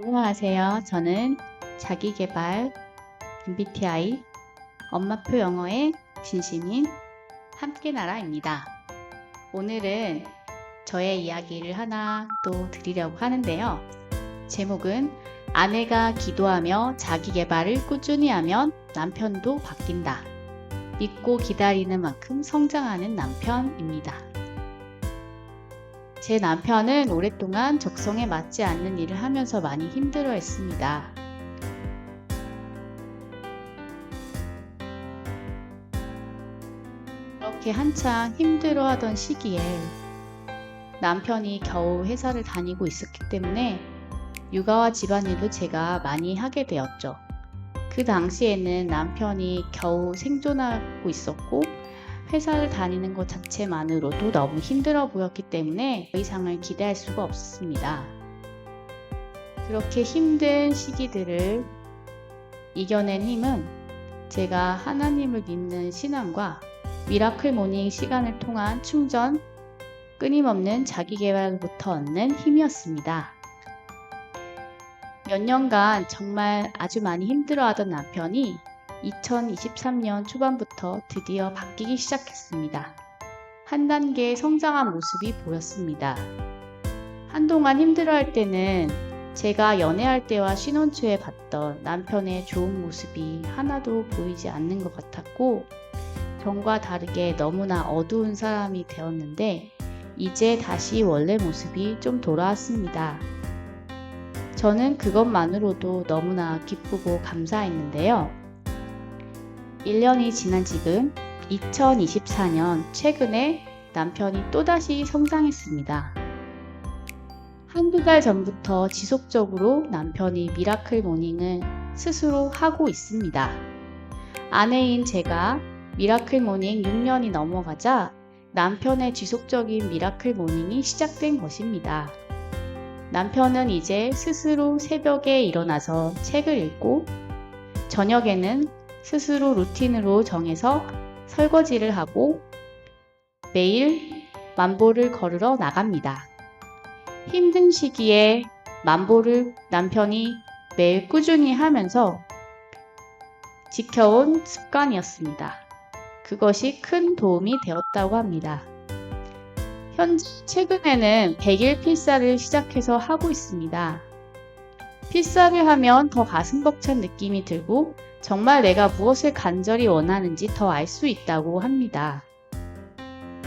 안녕하세요. 저는 자기계발 MBTI 엄마표 영어의 진심인 함께나라입니다. 오늘은 저의 이야기를 하나 또 드리려고 하는데요. 제목은 아내가 기도하며 자기계발을 꾸준히 하면 남편도 바뀐다. 믿고 기다리는 만큼 성장하는 남편입니다. 제 남편은 오랫동안 적성에 맞지 않는 일을 하면서 많이 힘들어했습니다. 그렇게 한창 힘들어하던 시기에 남편이 겨우 회사를 다니고 있었기 때문에 육아와 집안일도 제가 많이 하게 되었죠. 그 당시에는 남편이 겨우 생존하고 있었고 회사를 다니는 것 자체만으로도 너무 힘들어 보였기 때문에 더 이상을 기대할 수가 없었습니다. 그렇게 힘든 시기들을 이겨낸 힘은 제가 하나님을 믿는 신앙과 미라클 모닝 시간을 통한 충전, 끊임없는 자기계발부터 얻는 힘이었습니다. 몇 년간 정말 아주 많이 힘들어하던 남편이 2023년 초반부터 드디어 바뀌기 시작했습니다. 한 단계 성장한 모습이 보였습니다. 한동안 힘들어할 때는 제가 연애할 때와 신혼 초에 봤던 남편의 좋은 모습이 하나도 보이지 않는 것 같았고 전과 다르게 너무나 어두운 사람이 되었는데 이제 다시 원래 모습이 좀 돌아왔습니다. 저는 그것만으로도 너무나 기쁘고 감사했는데요. 1년이 지난 지금 2024년 최근에 남편이 또다시 성장했습니다. 한두 달 전부터 지속적으로 남편이 미라클 모닝을 스스로 하고 있습니다. 아내인 제가 미라클 모닝 6년이 넘어가자 남편의 지속적인 미라클 모닝이 시작된 것입니다. 남편은 이제 스스로 새벽에 일어나서 책을 읽고 저녁에는 스스로 루틴으로 정해서 설거지를 하고 매일 만보를 걸으러 나갑니다. 힘든 시기에 만보를 남편이 매일 꾸준히 하면서 지켜온 습관이었습니다. 그것이 큰 도움이 되었다고 합니다. 현재 최근에는 100일 필사를 시작해서 하고 있습니다. 필사를 하면 더 가슴 벅찬 느낌이 들고 정말 내가 무엇을 간절히 원하는지 더 알 수 있다고 합니다.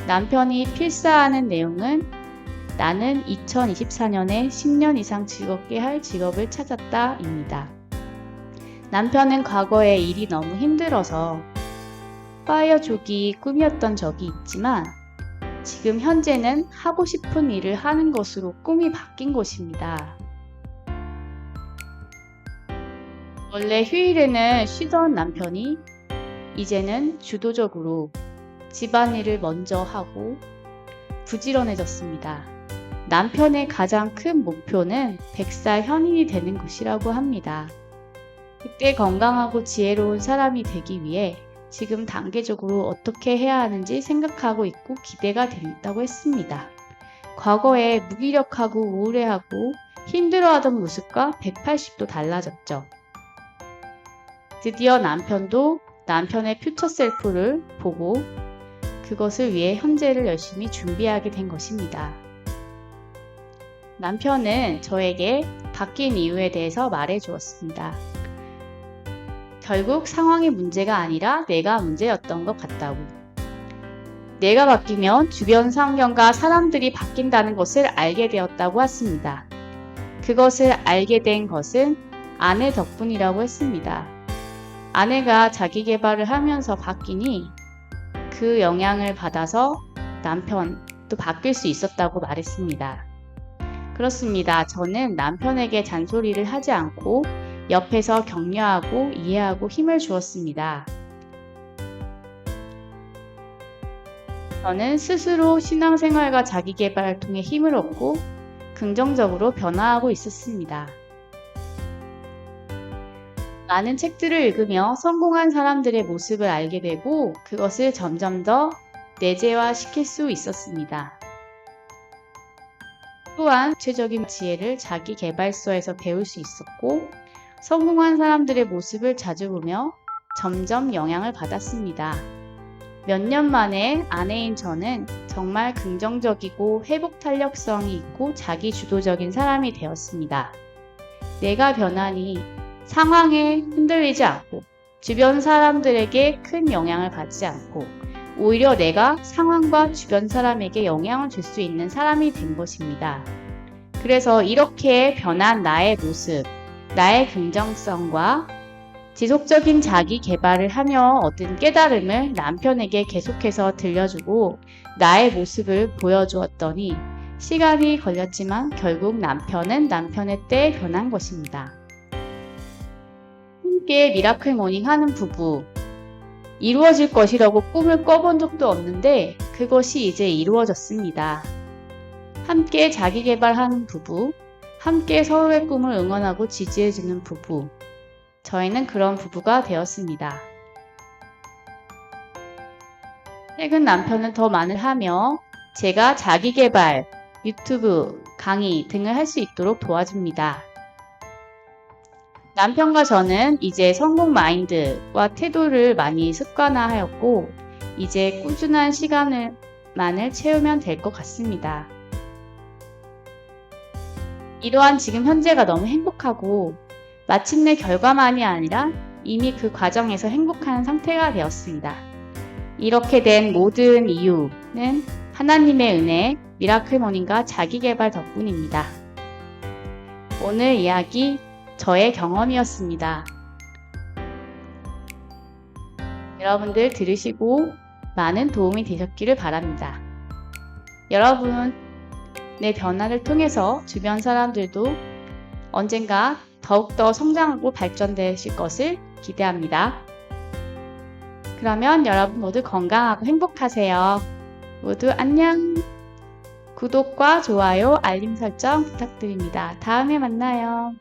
남편이 필사하는 내용은 나는 2024년에 10년 이상 즐겁게 할 직업을 찾았다 입니다. 남편은 과거에 일이 너무 힘들어서 파이어족이 꿈이었던 적이 있지만 지금 현재는 하고 싶은 일을 하는 것으로 꿈이 바뀐 것입니다. 원래 휴일에는 쉬던 남편이 이제는 주도적으로 집안일을 먼저 하고 부지런해졌습니다. 남편의 가장 큰 목표는 100살 현인이 되는 것이라고 합니다. 그때 건강하고 지혜로운 사람이 되기 위해 지금 단계적으로 어떻게 해야 하는지 생각하고 있고 기대가 된다고 했습니다. 과거에 무기력하고 우울해하고 힘들어하던 모습과 180도 달라졌죠. 드디어 남편도 남편의 퓨처 셀프를 보고 그것을 위해 현재를 열심히 준비하게 된 것입니다. 남편은 저에게 바뀐 이유에 대해서 말해 주었습니다. 결국 상황이 문제가 아니라 내가 문제였던 것 같다고. 내가 바뀌면 주변 환경과 사람들이 바뀐다는 것을 알게 되었다고 했습니다. 그것을 알게 된 것은 아내 덕분이라고 했습니다. 아내가 자기계발을 하면서 바뀌니 그 영향을 받아서 남편도 바뀔 수 있었다고 말했습니다. 그렇습니다. 저는 남편에게 잔소리를 하지 않고 옆에서 격려하고 이해하고 힘을 주었습니다. 저는 스스로 신앙생활과 자기계발을 통해 힘을 얻고 긍정적으로 변화하고 있었습니다. 많은 책들을 읽으며 성공한 사람들의 모습을 알게 되고 그것을 점점 더 내재화시킬 수 있었습니다. 또한 구체적인 지혜를 자기 개발서에서 배울 수 있었고, 성공한 사람들의 모습을 자주 보며 점점 영향을 받았습니다. 몇 년 만에 아내인 저는 정말 긍정적이고 회복 탄력성이 있고 자기 주도적인 사람이 되었습니다. 내가 변하니 상황에 흔들리지 않고 주변 사람들에게 큰 영향을 받지 않고 오히려 내가 상황과 주변 사람에게 영향을 줄 수 있는 사람이 된 것입니다. 그래서 이렇게 변한 나의 모습, 나의 긍정성과 지속적인 자기 개발을 하며 얻은 깨달음을 남편에게 계속해서 들려주고 나의 모습을 보여주었더니 시간이 걸렸지만 결국 남편은 남편의 때에 변한 것입니다. 함께 미라클 모닝 하는 부부. 이루어질 것이라고 꿈을 꿔본 적도 없는데 그것이 이제 이루어졌습니다. 함께 자기 개발하는 부부, 함께 서로의 꿈을 응원하고 지지해주는 부부. 저희는 그런 부부가 되었습니다. 최근 남편은 더 많이 하며 제가 자기 개발, 유튜브, 강의 등을 할 수 있도록 도와줍니다. 남편과 저는 이제 성공 마인드와 태도를 많이 습관화하였고 이제 꾸준한 시간만을 채우면 될 것 같습니다. 이러한 지금 현재가 너무 행복하고 마침내 결과만이 아니라 이미 그 과정에서 행복한 상태가 되었습니다. 이렇게 된 모든 이유는 하나님의 은혜, 미라클 모닝과 자기개발 덕분입니다. 오늘 이야기 저의 경험이었습니다. 여러분들 들으시고 많은 도움이 되셨기를 바랍니다. 여러분의 변화를 통해서 주변 사람들도 언젠가 더욱더 성장하고 발전되실 것을 기대합니다. 그러면 여러분 모두 건강하고 행복하세요. 모두 안녕! 구독과 좋아요, 알림 설정 부탁드립니다. 다음에 만나요.